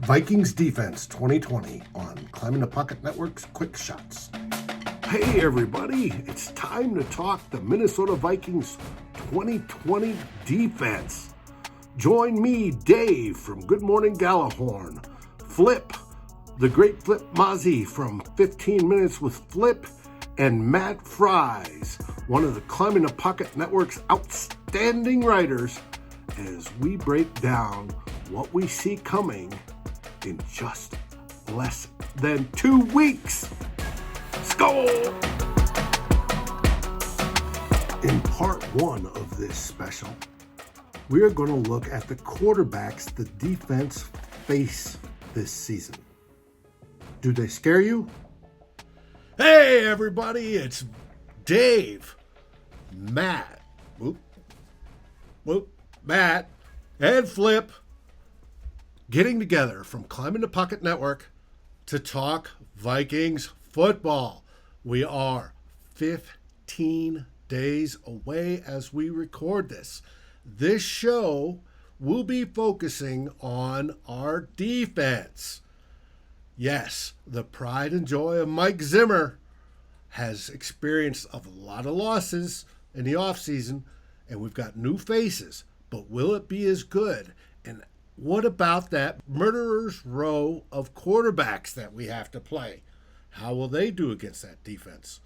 Vikings Defense 2020 on Climbing the Pocket Network's Quick Shots. Hey everybody, it's time to talk the Minnesota Vikings 2020 defense. Join me, Dave from Good Morning Gjallarhorn, Flip, the great Flipmazzi from 15 Minutes with Flip, and Matt Fries, one of the Climbing the Pocket Network's outstanding writers, as we break down what we see coming in just less than 2 weeks. Skull! In part one of this special, we are going to look at the quarterbacks the defense face this season. Do they scare you? Hey everybody, it's Dave, Matt, Matt, and Flip getting together from Climbing the Pocket Network to talk Vikings football. We are 15 days away as we record this. This show will be focusing on our defense. Yes, the pride and joy of Mike Zimmer has experienced a lot of losses in the offseason, and we've got new faces, but will it be as good? And what about that murderer's row of quarterbacks that we have to play? How will they do against that defense?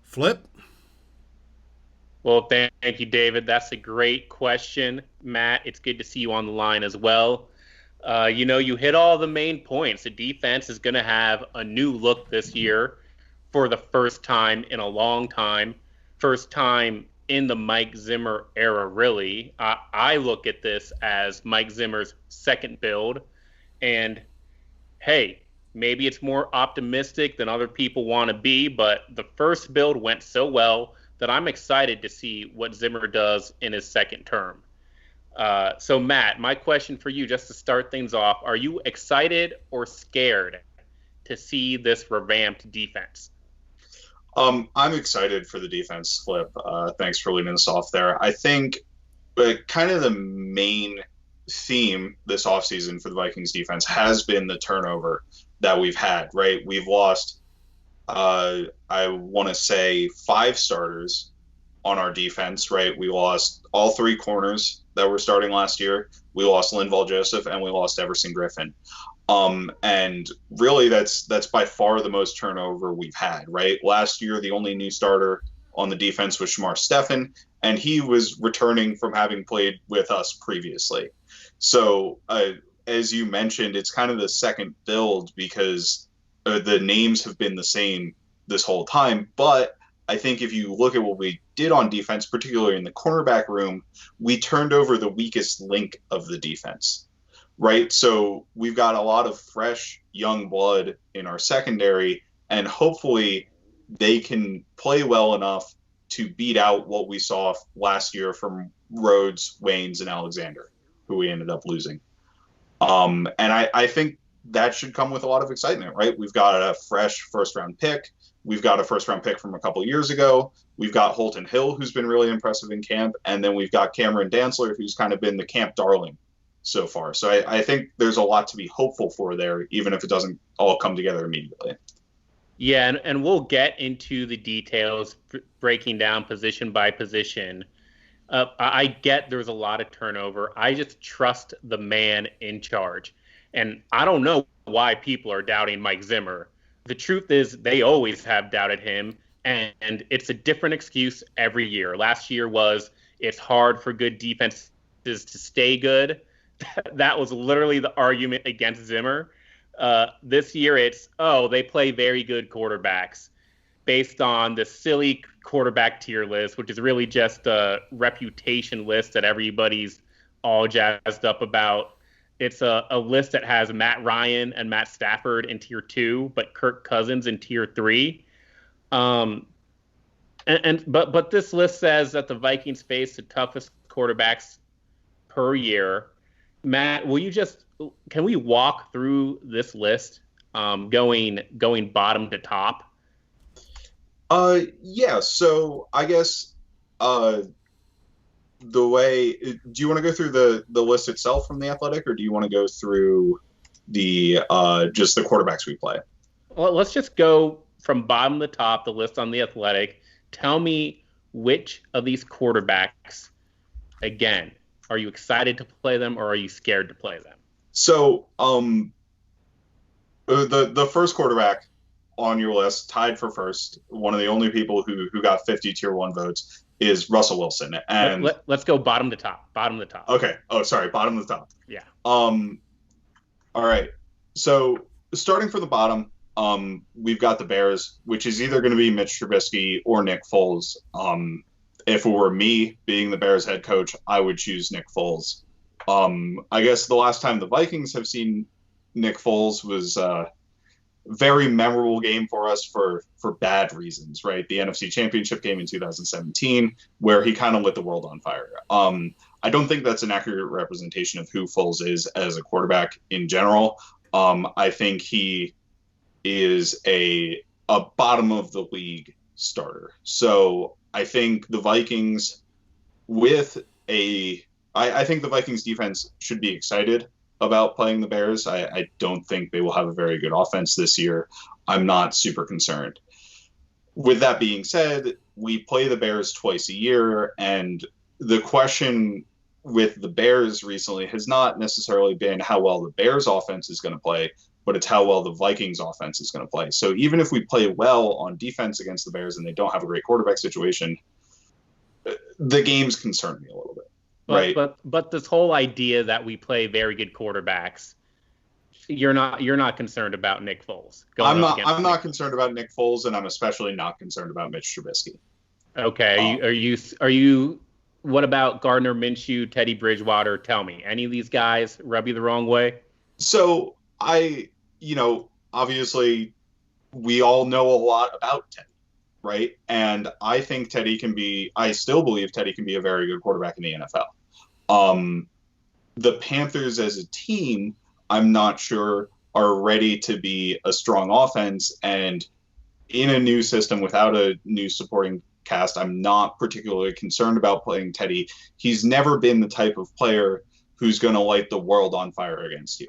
Flip? Well, thank you, David. That's a great question. Matt, it's good to see you on the line as well. You hit all the main points. The defense is going to have a new look this year for the first time in a long time. First time in the Mike Zimmer era, really. I look at this as Mike Zimmer's second build. And, hey, maybe it's more optimistic than other people want to be, but the first build went so well that I'm excited to see what Zimmer does in his second term. So, Matt, my question for you, just to start things off, are you excited or scared to see this revamped defense? I'm excited for the defense, Flip. Thanks for leading us off there. I think kind of the main theme this offseason for the Vikings defense has been the turnover that we've had, right? We've lost, I want to say, 5 starters on our defense, right? We lost all 3 corners that were starting last year. We lost Linval Joseph, and we lost Everson Griffin. And really that's by far the most turnover we've had, right? Last year, the only new starter on the defense was Shamar Stephan, and he was returning from having played with us previously. So, as you mentioned, it's kind of the second build because the names have been the same this whole time. But I think if you look at what we did on defense, particularly in the cornerback room, we turned over the weakest link of the defense, right? So we've got a lot of fresh young blood in our secondary, and hopefully they can play well enough to beat out what we saw last year from Rhodes, Waynes, and Alexander, who we ended up losing. And I think that should come with a lot of excitement, right? We've got a fresh first-round pick. We've got a first-round pick from a couple years ago. We've got Holton Hill, who's been really impressive in camp. And then we've got Cameron Dantzler, who's kind of been the camp darling so far. So I think there's a lot to be hopeful for there, even if it doesn't all come together immediately. Yeah, and we'll get into the details, breaking down position by position. I get there's a lot of turnover. I just trust the man in charge. And I don't know why people are doubting Mike Zimmer. The truth is they always have doubted him, and it's a different excuse every year. Last year was it's hard for good defenses to stay good. That was literally the argument against Zimmer. This year it's, they play very good quarterbacks based on the silly quarterback tier list, which is really just a reputation list that everybody's all jazzed up about. It's a list that has Matt Ryan and Matt Stafford in tier 2, but Kirk Cousins in tier 3. But this list says that the Vikings face the toughest quarterbacks per year. Matt, can we walk through this list, going bottom to top? Yeah. So I guess do you want to go through the list itself from The Athletic, or do you want to go through the just the quarterbacks we play. Well, let's just go from bottom to top, the list on The Athletic. Tell me which of these quarterbacks, again, are you excited to play them or are you scared to play them? So, the first quarterback on your list, tied for first, one of the only people who got 50 tier 1 votes, is Russell Wilson. And let's go bottom to top. Bottom to top. Okay. Oh, sorry. Bottom to top. Yeah. All right. So starting from the bottom, we've got the Bears, which is either going to be Mitch Trubisky or Nick Foles. If it were me being the Bears head coach, I would choose Nick Foles. I guess the last time the Vikings have seen Nick Foles was a very memorable game for us for bad reasons, right? The NFC Championship game in 2017, where he kind of lit the world on fire. I don't think that's an accurate representation of who Foles is as a quarterback in general. I think he is a bottom of the league starter. So I think the Vikings I think the Vikings defense should be excited about playing the Bears. I don't think they will have a very good offense this year. I'm not super concerned. With that being said, we play the Bears twice a year, and the question with the Bears recently has not necessarily been how well the Bears offense is going to play, but it's how well the Vikings offense is going to play. So even if we play well on defense against the Bears and they don't have a great quarterback situation, the games concern me a little bit. Right. But this whole idea that we play very good quarterbacks, you're not concerned about Nick Foles. I'm not concerned about Nick Foles, and I'm especially not concerned about Mitch Trubisky. Okay. Are you what about Gardner Minshew, Teddy Bridgewater? Tell me, any of these guys rub you the wrong way? So obviously we all know a lot about Teddy, right? And I still believe Teddy can be a very good quarterback in the NFL. The Panthers as a team, I'm not sure are ready to be a strong offense, and in a new system without a new supporting cast, I'm not particularly concerned about playing Teddy. He's never been the type of player who's going to light the world on fire against you.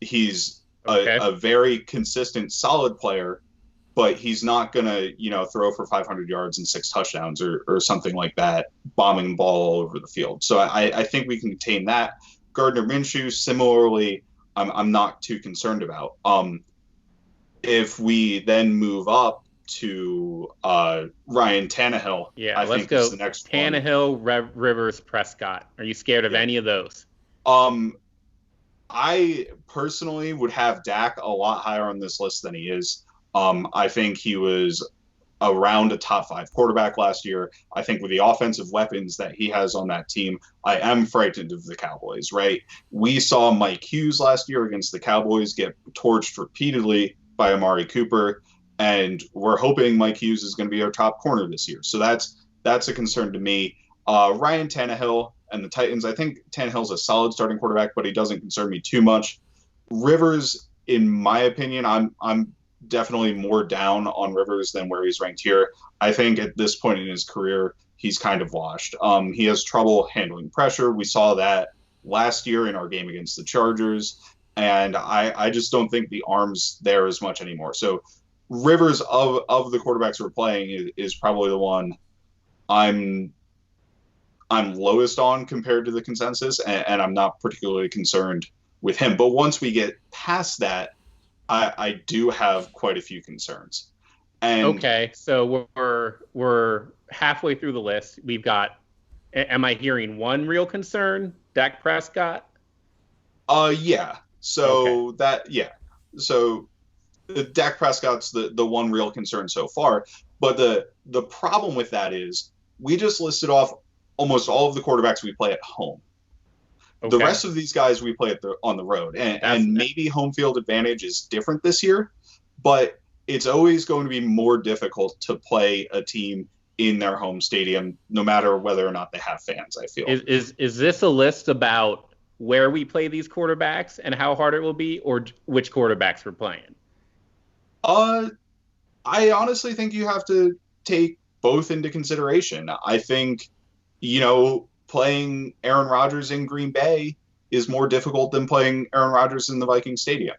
He's a very consistent, solid player, but he's not going to, throw for 500 yards and 6 touchdowns or something like that, bombing the ball all over the field. So I think we can contain that. Gardner Minshew, similarly, I'm not too concerned about. If we then move up to Ryan Tannehill, I think go. Is the next Tannehill, Rivers, Prescott. Are you scared of any of those? I personally would have Dak a lot higher on this list than he is. I think he was around a top 5 quarterback last year. I think with the offensive weapons that he has on that team, I am frightened of the Cowboys, right? We saw Mike Hughes last year against the Cowboys get torched repeatedly by Amari Cooper, and we're hoping Mike Hughes is going to be our top corner this year. So that's a concern to me. Ryan Tannehill and the Titans, I think Tannehill's a solid starting quarterback, but he doesn't concern me too much. Rivers, in my opinion, I'm definitely more down on Rivers than where he's ranked here. I think at this point in his career, he's kind of washed. He has trouble handling pressure. We saw that last year in our game against the Chargers, and I just don't think the arm's there as much anymore. So Rivers of the quarterbacks we're playing is probably the one I'm lowest on compared to the consensus, and I'm not particularly concerned with him. But once we get past that, I do have quite a few concerns. And okay, so we're halfway through the list. We've got. Am I hearing one real concern? Dak Prescott. Yeah. So So Dak Prescott's the one real concern so far. But the problem with that is we just listed off almost all of the quarterbacks we play at home. Okay. The rest of these guys we play on the road, and maybe home field advantage is different this year, but it's always going to be more difficult to play a team in their home stadium, no matter whether or not they have fans. I feel is this a list about where we play these quarterbacks and how hard it will be, or which quarterbacks we're playing? I honestly think you have to take both into consideration. I think, playing Aaron Rodgers in Green Bay is more difficult than playing Aaron Rodgers in the Vikings stadium,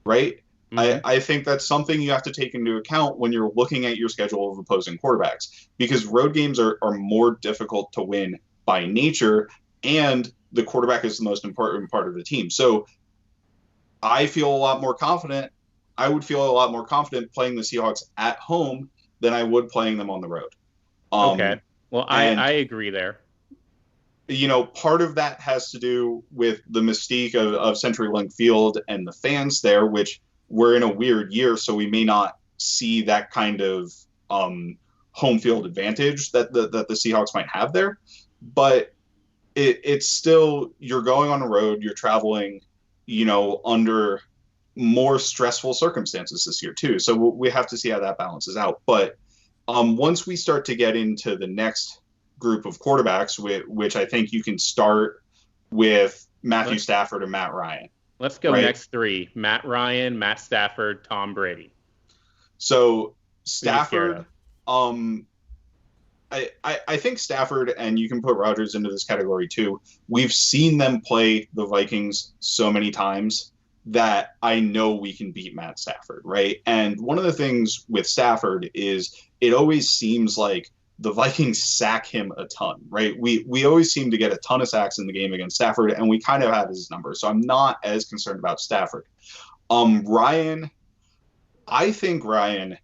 right? I think that's something you have to take into account when you're looking at your schedule of opposing quarterbacks, because road games are more difficult to win by nature, and the quarterback is the most important part of the team. So I feel a lot more confident. I would feel a lot more confident playing the Seahawks at home than I would playing them on the road. Okay. Well, I agree there. Part of that has to do with the mystique of CenturyLink Field and the fans there, which we're in a weird year, so we may not see that kind of home field advantage that the Seahawks might have there. But it's still, you're going on the road, you're traveling, under more stressful circumstances this year too. So we have to see how that balances out. But once we start to get into the next group of quarterbacks, which I think you can start with Matthew Stafford and Matt Ryan. Let's go next three: Matt Ryan, Matt Stafford, Tom Brady. So Stafford, I think Stafford, and you can put Rodgers into this category too. We've seen them play the Vikings so many times that I know we can beat Matt Stafford, right? And one of the things with Stafford is it always seems like the Vikings sack him a ton, right? We always seem to get a ton of sacks in the game against Stafford, and we kind of have his number. So I'm not as concerned about Stafford. Ryan, I think Ryan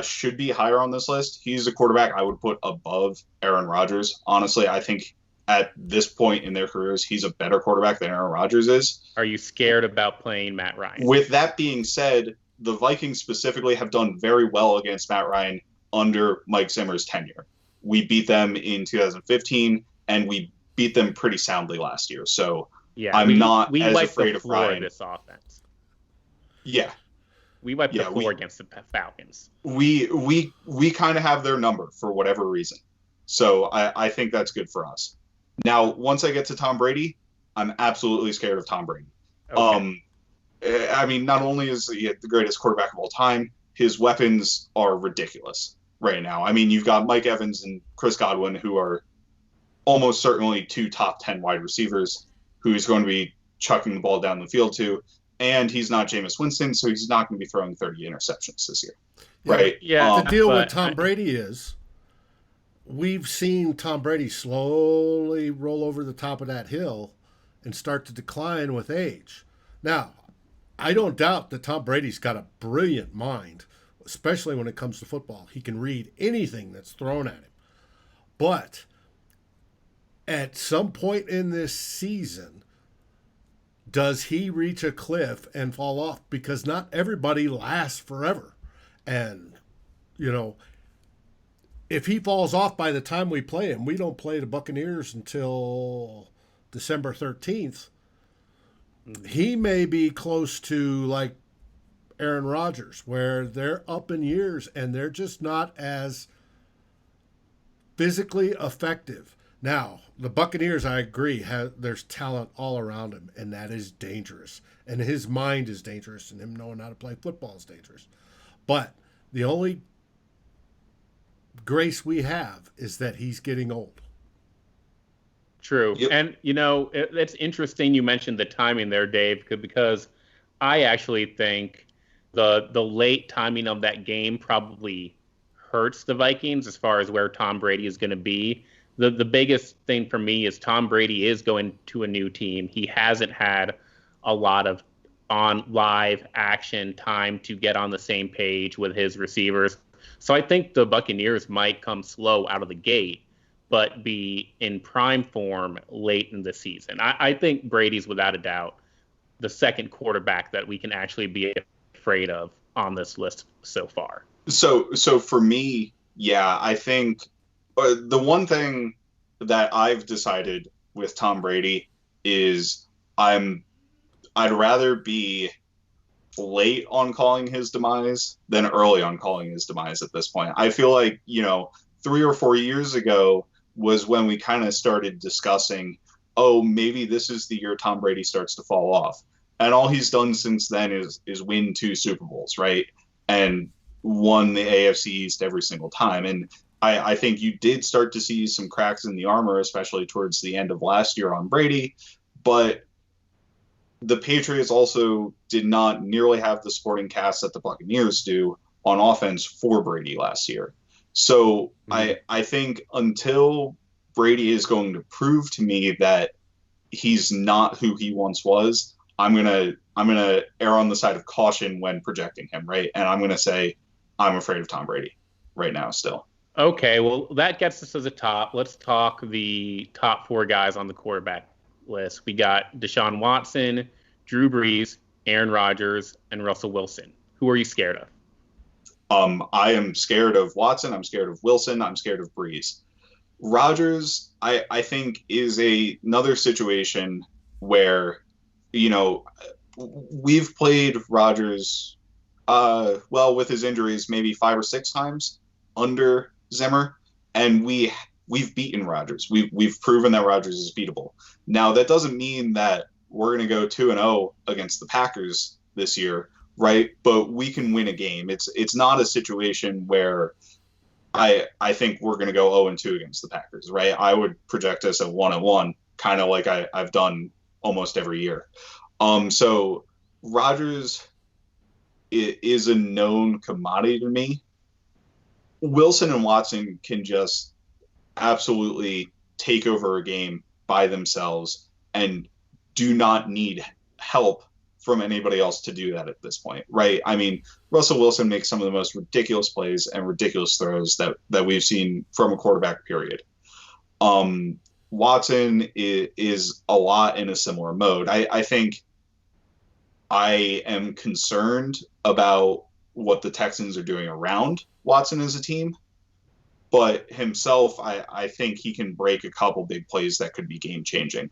should be higher on this list. He's a quarterback I would put above Aaron Rodgers. Honestly, I think at this point in their careers, he's a better quarterback than Aaron Rodgers is. Are you scared about playing Matt Ryan? With that being said, the Vikings specifically have done very well against Matt Ryan under Mike Zimmer's tenure. We beat them in 2015, and we beat them pretty soundly last year. So I'm not as afraid of Ryan. This offense. Yeah. We wiped the floor against the Falcons. We kind of have their number for whatever reason. So I think that's good for us. Now, once I get to Tom Brady, I'm absolutely scared of Tom Brady. Okay. I mean, not only is he the greatest quarterback of all time, his weapons are ridiculous right now. I mean, you've got Mike Evans and Chris Godwin, who are almost certainly two top 10 wide receivers who he's going to be chucking the ball down the field to. And he's not Jameis Winston, so he's not going to be throwing 30 interceptions this year. Right? Yeah. The deal with Tom Brady is we've seen Tom Brady slowly roll over the top of that hill and start to decline with age. Now, I don't doubt that Tom Brady's got a brilliant mind, especially when it comes to football. He can read anything that's thrown at him. But at some point in this season, does he reach a cliff and fall off? Because not everybody lasts forever. And, if he falls off by the time we play him, we don't play the Buccaneers until December 13th. He may be close to like Aaron Rodgers, where they're up in years and they're just not as physically effective. Now, the Buccaneers, I agree, there's talent all around him, and that is dangerous. And his mind is dangerous, and him knowing how to play football is dangerous. But the only grace we have is that he's getting old. True. Yep. And, it's interesting you mentioned the timing there, Dave, because I actually think the late timing of that game probably hurts the Vikings as far as where Tom Brady is going to be. The biggest thing for me is Tom Brady is going to a new team. He hasn't had a lot of on live action time to get on the same page with his receivers. So I think the Buccaneers might come slow out of the gate, but be in prime form late in the season. I think Brady's without a doubt the second quarterback that we can actually be afraid of on this list so far. So for me, yeah, I think the one thing that I've decided with Tom Brady is I'd rather be late on calling his demise than early on calling his demise at this point. I feel like, 3 or 4 years ago was when we kind of started discussing, oh, maybe this is the year Tom Brady starts to fall off. And all he's done since then is win 2 Super Bowls, right? And won the AFC East every single time. And I think you did start to see some cracks in the armor, especially towards the end of last year on Brady. But the Patriots also did not nearly have the supporting cast that the Buccaneers do on offense for Brady last year. So I think until Brady is going to prove to me that he's not who he once was, I'm gonna err on the side of caution when projecting him, right? And I'm gonna say I'm afraid of Tom Brady right now still. Okay, well, that gets us to the top. Let's talk the top 4 guys on the quarterback list. We got Deshaun Watson, Drew Brees, Aaron Rodgers, and Russell Wilson. Who are you scared of? I am scared of Watson. I'm scared of Wilson. I'm scared of Brees. Rodgers, I think, is another situation where, you know, we've played Rodgers, well, with his injuries, maybe 5 or 6 times under Zimmer, and we've beaten Rodgers. We've proven that Rodgers is beatable. Now, that doesn't mean that we're going to go 2-0 against the Packers this year, right? But we can win a game. It's not a situation where I think we're going to go 0-2 against the Packers, right? I would project us at 1-1, kind of like I've done almost every year. So Rodgers is a known commodity to me. Wilson and Watson can just absolutely take over a game by themselves and do not need help from anybody else to do that at this point, right? I mean, Russell Wilson makes some of the most ridiculous plays and ridiculous throws that we've seen from a quarterback, period. Watson is a lot in a similar mode. I think I am concerned about what the Texans are doing around Watson as a team, but himself, I think he can break a couple big plays that could be game-changing.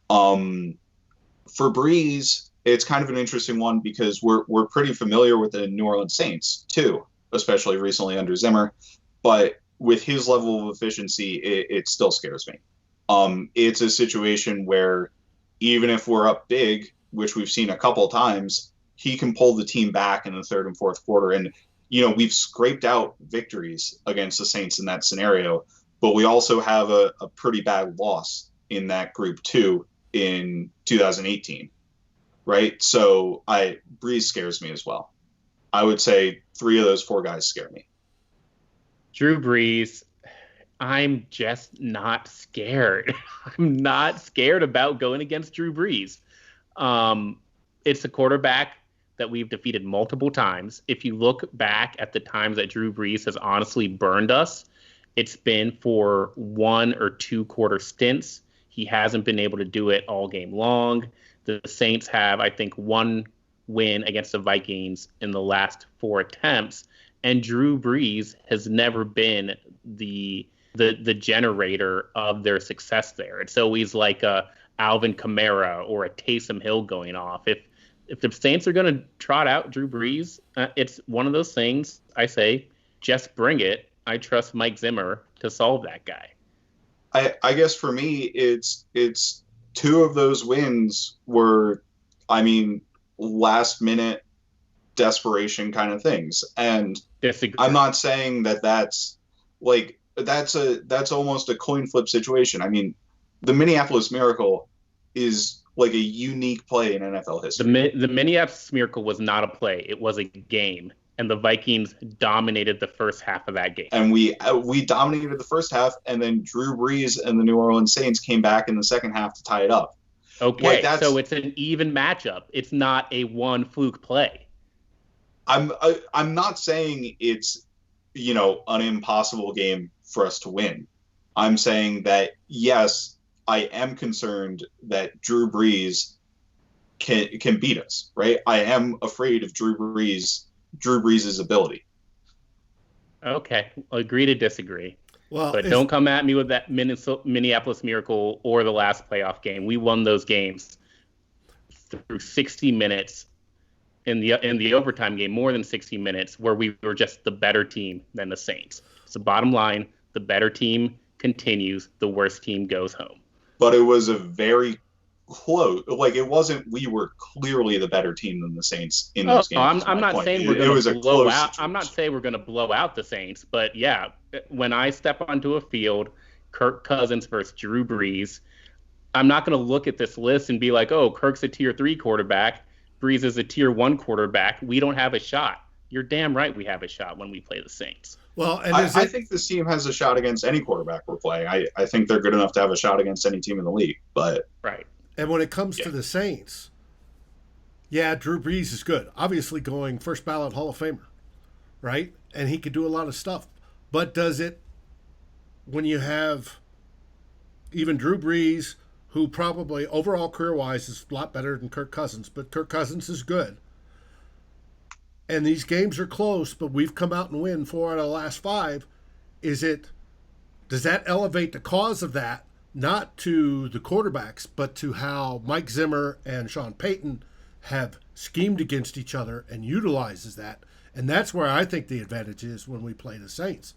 For Brees, it's kind of an interesting one because we're pretty familiar with the New Orleans Saints too, especially recently under Zimmer. But with his level of efficiency, it still scares me. It's a situation where even if we're up big, which we've seen a couple times, he can pull the team back in the third and fourth quarter. And, we've scraped out victories against the Saints in that scenario, but we also have a pretty bad loss in that group too in 2018. Right? So Brees scares me as well. I would say 3 of those 4 guys scare me. Drew Brees, I'm just not scared. I'm not scared about going against Drew Brees. It's a quarterback that we've defeated multiple times. If you look back at the times that Drew Brees has honestly burned us, it's been for 1 or 2 quarter stints. He hasn't been able to do it all game long. The Saints have, I think, 1 win against the Vikings in the last 4 attempts, and Drew Brees has never been the generator of their success there. It's always like a Alvin Kamara or a Taysom Hill going off. If the Saints are going to trot out Drew Brees, it's one of those things I say, just bring it. I trust Mike Zimmer to solve that guy. I guess for me, it's 2 of those wins were, last minute desperation kind of things. And Disagree. I'm not saying that's almost a coin flip situation. I mean, the Minneapolis Miracle is like a unique play in NFL history. The Minneapolis Miracle was not a play. It was a game. And the Vikings dominated the first half of that game. And we dominated the first half, and then Drew Brees and the New Orleans Saints came back in the second half to tie it up. Okay, so it's an even matchup. It's not a one fluke play. I'm not saying it's an impossible game for us to win. I'm saying that yes, I am concerned that Drew Brees can beat us. Right? I am afraid of Drew Brees' ability. Okay, agree to disagree. Well, but don't come at me with that Minneapolis Miracle or the last playoff game. We won those games through 60 minutes in the overtime game, more than 60 minutes, where we were just the better team than the Saints. So bottom line, the better team continues, the worst team goes home. But it was a very close. Like, it wasn't we were clearly the better team than the Saints in those games. I'm not saying we're going to blow out. I'm not saying we're going to blow out the Saints, but yeah, when I step onto a field, Kirk Cousins versus Drew Brees, I'm not going to look at this list and be like, oh, Kirk's a tier 3 quarterback, Brees is a tier 1 quarterback. We don't have a shot. You're damn right we have a shot when we play the Saints. Well, and I think this team has a shot against any quarterback we're playing. I think they're good enough to have a shot against any team in the league. But right. And when it comes to the Saints, yeah, Drew Brees is good. Obviously going first ballot Hall of Famer, right? And he could do a lot of stuff. But does it, when you have even Drew Brees, who probably overall career-wise is a lot better than Kirk Cousins, but Kirk Cousins is good. And these games are close, but we've come out and win 4 out of the last 5. Does that elevate the cause of that, not to the quarterbacks, but to how Mike Zimmer and Sean Payton have schemed against each other and utilizes that? And that's where I think the advantage is when we play the Saints.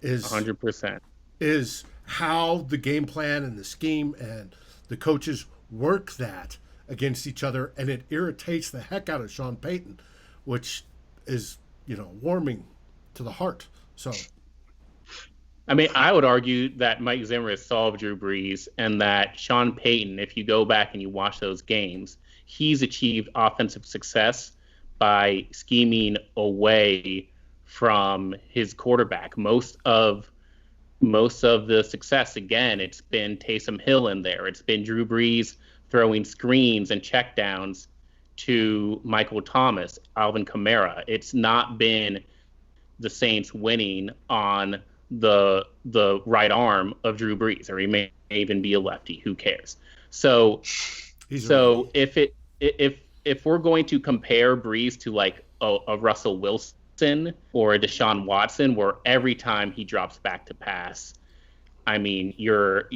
Is 100%. Is how the game plan and the scheme and the coaches work that against each other, and it irritates the heck out of Sean Payton, which is, warming to the heart. So, I mean, I would argue that Mike Zimmer has solved Drew Brees, and that Sean Payton, if you go back and you watch those games, he's achieved offensive success by scheming away from his quarterback. Most of the success, again, it's been Taysom Hill in there. It's been Drew Brees throwing screens and checkdowns to Michael Thomas, Alvin Kamara. It's not been the Saints winning on the right arm of Drew Brees, or he may even be a lefty. Who cares? So if we're going to compare Brees to like a Russell Wilson or a Deshaun Watson, where every time he drops back to pass, I mean, you're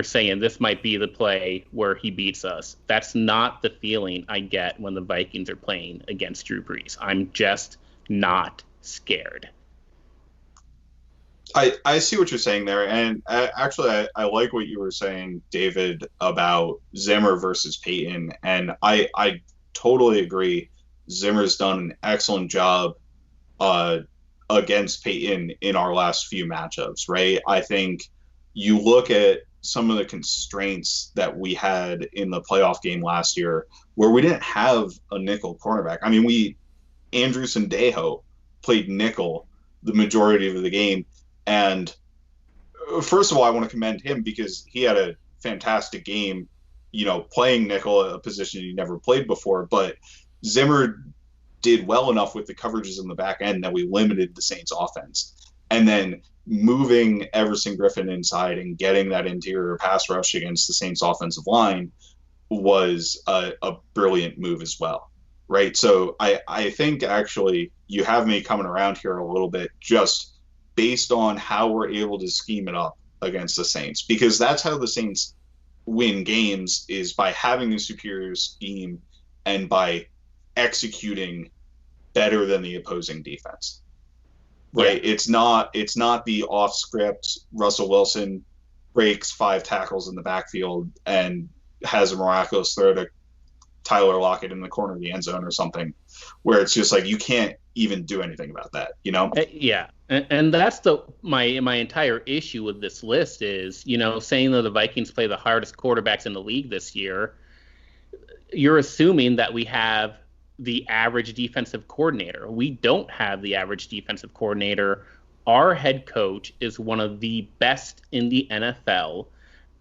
saying this might be the play where he beats us. That's not the feeling I get when the Vikings are playing against Drew Brees. I'm just not scared. I see what you're saying there, and actually I like what you were saying, David, about Zimmer versus Payton, and I totally agree. Zimmer's done an excellent job against Payton in our last few matchups, right? I think you look at some of the constraints that we had in the playoff game last year, where we didn't have a nickel cornerback. I mean, Andrew Sendejo played nickel the majority of the game. And first of all, I want to commend him because he had a fantastic game, playing nickel, a position he never played before. But Zimmer did well enough with the coverages in the back end that we limited the Saints offense. And then moving Everson Griffin inside and getting that interior pass rush against the Saints offensive line was a brilliant move as well. Right. So I think actually you have me coming around here a little bit, just based on how we're able to scheme it up against the Saints, because that's how the Saints win games, is by having a superior scheme and by executing better than the opposing defense. Right. Yeah. It's not the off script Russell Wilson breaks 5 tackles in the backfield and has a miraculous throw to Tyler Lockett in the corner of the end zone or something, where it's just like you can't even do anything about that, Yeah, and that's my entire issue with this list is, saying that the Vikings play the hardest quarterbacks in the league this year. You're assuming that we have the average defensive coordinator. We don't have the average defensive coordinator. Our head coach is one of the best in the NFL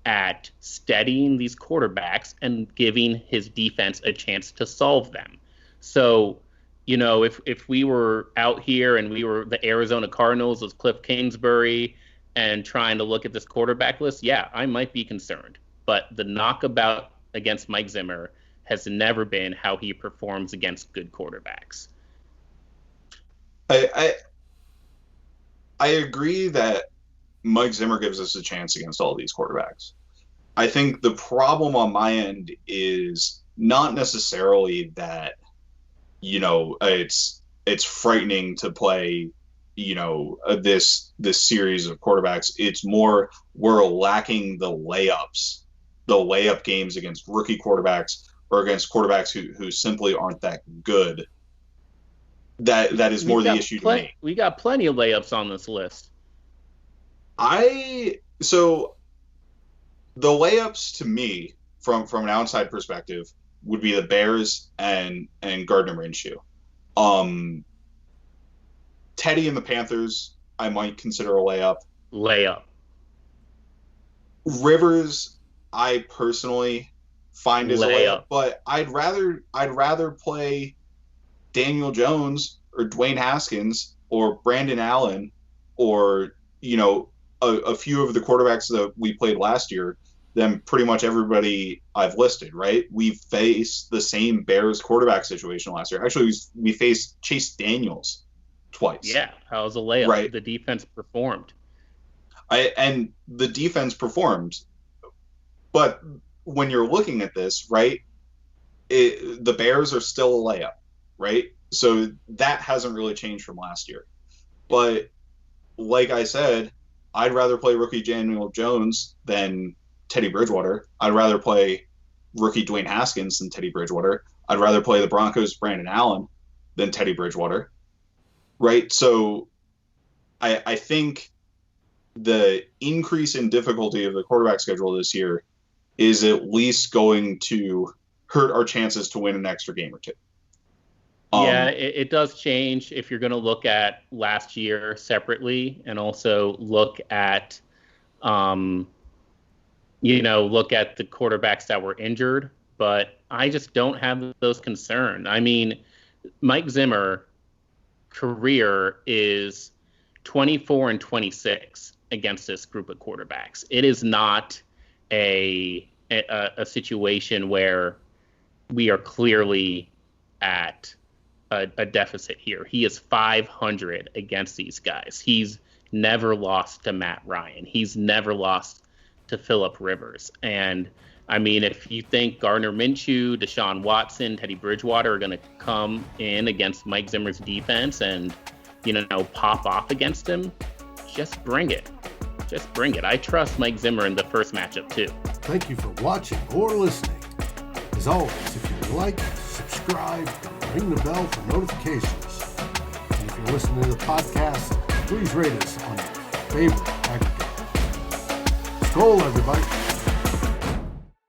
at studying these quarterbacks and giving his defense a chance to solve them. So, if we were out here and we were the Arizona Cardinals with Cliff Kingsbury and trying to look at this quarterback list, yeah, I might be concerned. But the knockabout against Mike Zimmer has never been how he performs against good quarterbacks. I agree that Mike Zimmer gives us a chance against all these quarterbacks. I think the problem on my end is not necessarily that, it's frightening to play, this series of quarterbacks. It's more we're lacking the layup games against rookie quarterbacks or against quarterbacks who simply aren't that good. That is more the issue to me. We got plenty of layups on this list. So The layups to me, from an outside perspective, would be the Bears and Gardner Minshew. Teddy and the Panthers, I might consider a layup. Layup. Rivers, I personally find as a layup, Layup. but I'd rather play Daniel Jones or Dwayne Haskins or Brandon Allen or, you know, a few of the quarterbacks that we played last year than pretty much everybody I've listed, right? We faced the same Bears quarterback situation last year. Actually, we faced Chase Daniels twice. Yeah, that was a layup. Right. The defense performed. And the defense performed. But when you're looking at this, right, the Bears are still a layup, right? So that hasn't really changed from last year. But like I said, I'd rather play rookie Daniel Jones than Teddy Bridgewater. I'd rather play rookie Dwayne Haskins than Teddy Bridgewater. I'd rather play the Broncos' Brandon Allen than Teddy Bridgewater, right? So I think the increase in difficulty of the quarterback schedule this year is at least going to hurt our chances to win an extra game or two. Yeah, it does change if you're going to look at last year separately and also look at, look at the quarterbacks that were injured. But I just don't have those concerns. I mean, Mike Zimmer career is 24-26 against this group of quarterbacks. It is not a situation where we are clearly at a deficit here. He is 500 against these guys. He's never lost to Matt Ryan. He's never lost to Phillip Rivers. And I mean, if you think Gardner Minshew, Deshaun Watson, Teddy Bridgewater are going to come in against Mike Zimmer's defense and, pop off against him, just bring it. Just bring it. I trust Mike Zimmer in the first matchup too. Thank you for watching or listening. As always, if you like, subscribe, ring the bell for notifications. And if you're listening to the podcast, please rate us on your favorite aggregator. Skol, everybody.